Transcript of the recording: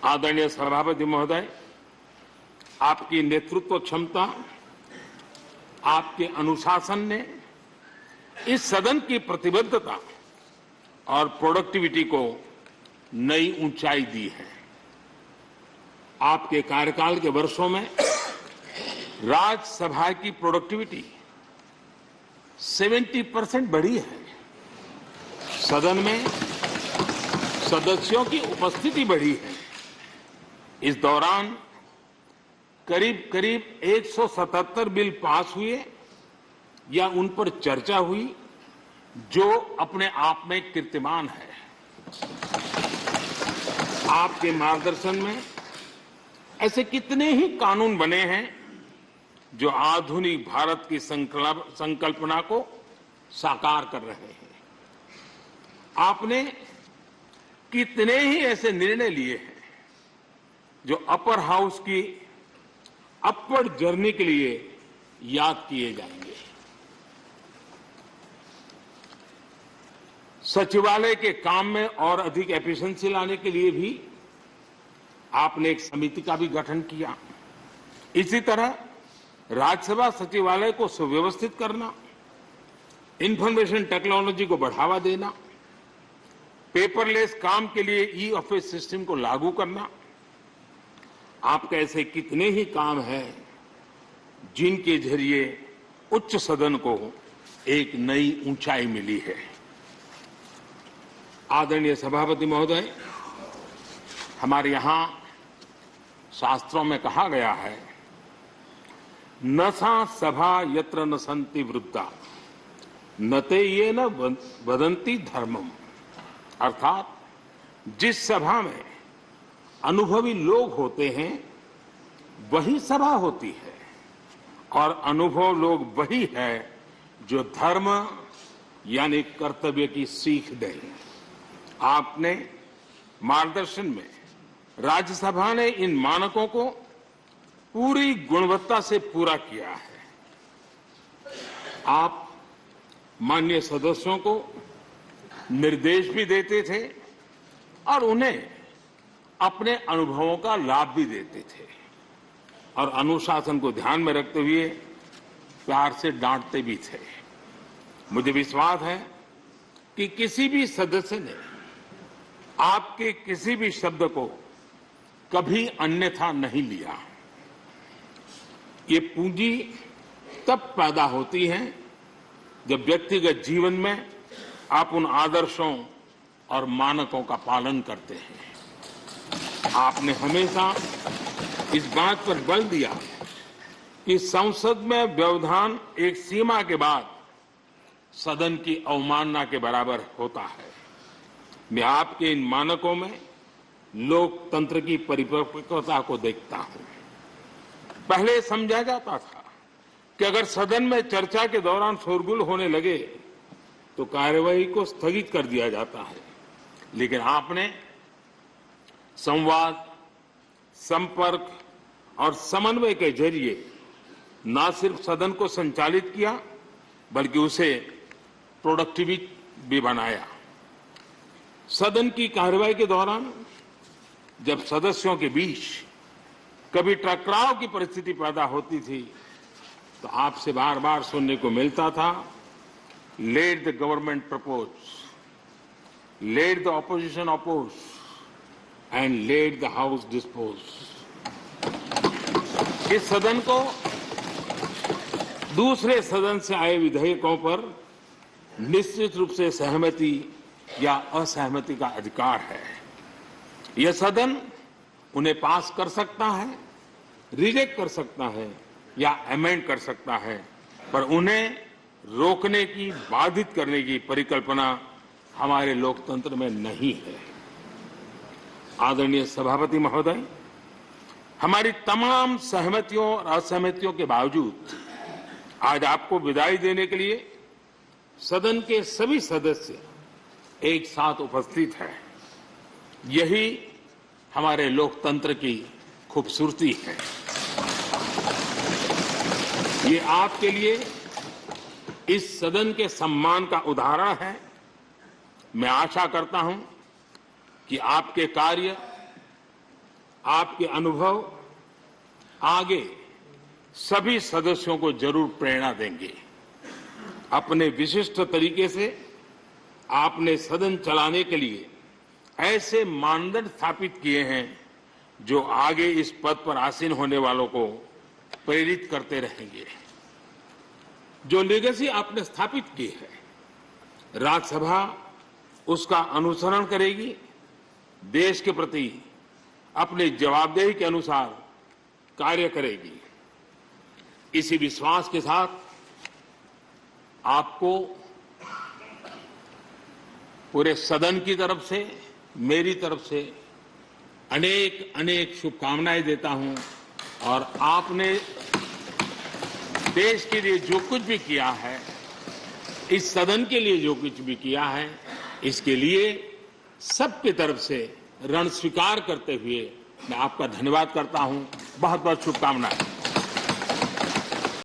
आदरणीय सभापति महोदय, आपकी नेतृत्व क्षमता, आपके अनुशासन ने इस सदन की प्रतिबद्धता और प्रोडक्टिविटी को नई ऊंचाई दी है। आपके कार्यकाल के वर्षों में राज्यसभा की प्रोडक्टिविटी 70% बढ़ी है। सदन में सदस्यों की उपस्थिति बढ़ी है। इस दौरान करीब 177 बिल पास हुए या उन पर चर्चा हुई, जो अपने आप में कीर्तिमान है। आपके मार्गदर्शन में ऐसे कितने ही कानून बने हैं जो आधुनिक भारत की संकल्पना को साकार कर रहे हैं। आपने कितने ही ऐसे निर्णय लिए हैं जो अपर हाउस की अपवर्ड जर्नी के लिए याद किए जाएंगे। सचिवालय के काम में और अधिक एफिशिएंसी लाने के लिए भी आपने एक समिति का भी गठन किया। इसी तरह राज्यसभा सचिवालय को सुव्यवस्थित करना, इंफॉर्मेशन टेक्नोलॉजी को बढ़ावा देना, पेपरलेस काम के लिए ई ऑफिस सिस्टम को लागू करना, आपके ऐसे कितने ही काम हैं जिनके जरिए उच्च सदन को एक नई ऊंचाई मिली है। आदरणीय सभापति महोदय, हमारे यहां शास्त्रों में कहा गया है, न सा सभा यत्र न सन्ति वृद्धा न ते ये न वदन्ति धर्मम। अर्थात जिस सभा में अनुभवी लोग होते हैं वही सभा होती है, और अनुभव लोग वही है जो धर्म यानी कर्तव्य की सीख दें। आपने मार्गदर्शन में राज्यसभा ने इन मानकों को पूरी गुणवत्ता से पूरा किया है। आप माननीय सदस्यों को निर्देश भी देते थे और उन्हें अपने अनुभवों का लाभ भी देते थे, और अनुशासन को ध्यान में रखते हुए प्यार से डांटते भी थे। मुझे विश्वास है कि किसी भी सदस्य ने आपके किसी भी शब्द को कभी अन्यथा नहीं लिया। ये पूंजी तब पैदा होती है जब व्यक्तिगत जीवन में आप उन आदर्शों और मानकों का पालन करते हैं। आपने हमेशा इस बात पर बल दिया कि संसद में व्यवधान एक सीमा के बाद सदन की अवमानना के बराबर होता है। मैं आपके इन मानकों में लोकतंत्र की परिपक्वता को देखता हूं। पहले समझा जाता था कि अगर सदन में चर्चा के दौरान शोरगुल होने लगे तो कार्यवाही को स्थगित कर दिया जाता है, लेकिन आपने संवाद, संपर्क और समन्वय के जरिए न सिर्फ सदन को संचालित किया बल्कि उसे प्रोडक्टिव भी बनाया। सदन की कार्यवाही के दौरान जब सदस्यों के बीच कभी टकराव की परिस्थिति पैदा होती थी तो आपसे बार बार सुनने को मिलता था, let the government propose, let the opposition oppose and let the house dispose. इस सदन को दूसरे सदन से आए विधेयकों पर निश्चित रूप से सहमति या असहमति का अधिकार है। यह सदन उन्हें पास कर सकता है, रिजेक्ट कर सकता है या अमेंड कर सकता है, पर उन्हें रोकने की, बाधित करने की परिकल्पना हमारे लोकतंत्र में नहीं है। आदरणीय सभापति महोदय, हमारी तमाम सहमतियों और असहमतियों के बावजूद आज आपको विदाई देने के लिए सदन के सभी सदस्य एक साथ उपस्थित हैं। यही हमारे लोकतंत्र की खूबसूरती है। ये आपके लिए इस सदन के सम्मान का उदाहरण है। मैं आशा करता हूं कि आपके कार्य आपके अनुभव आगे सभी सदस्यों को जरूर प्रेरणा देंगे। अपने विशिष्ट तरीके से आपने सदन चलाने के लिए ऐसे मानदंड स्थापित किए हैं जो आगे इस पद पर आसीन होने वालों को प्रेरित करते रहेंगे। जो लेगेसी आपने स्थापित की है, राज्यसभा उसका अनुसरण करेगी, देश के प्रति अपनी जवाबदेही के अनुसार कार्य करेगी। इसी विश्वास के साथ आपको पूरे सदन की तरफ से, मेरी तरफ से अनेक अनेक शुभकामनाएं देता हूं और आपने देश के लिए जो कुछ भी किया है, इस सदन के लिए जो कुछ भी किया है, इसके लिए सबकी तरफ से ऋण स्वीकार करते हुए मैं आपका धन्यवाद करता हूं। बहुत बहुत शुभकामनाएं।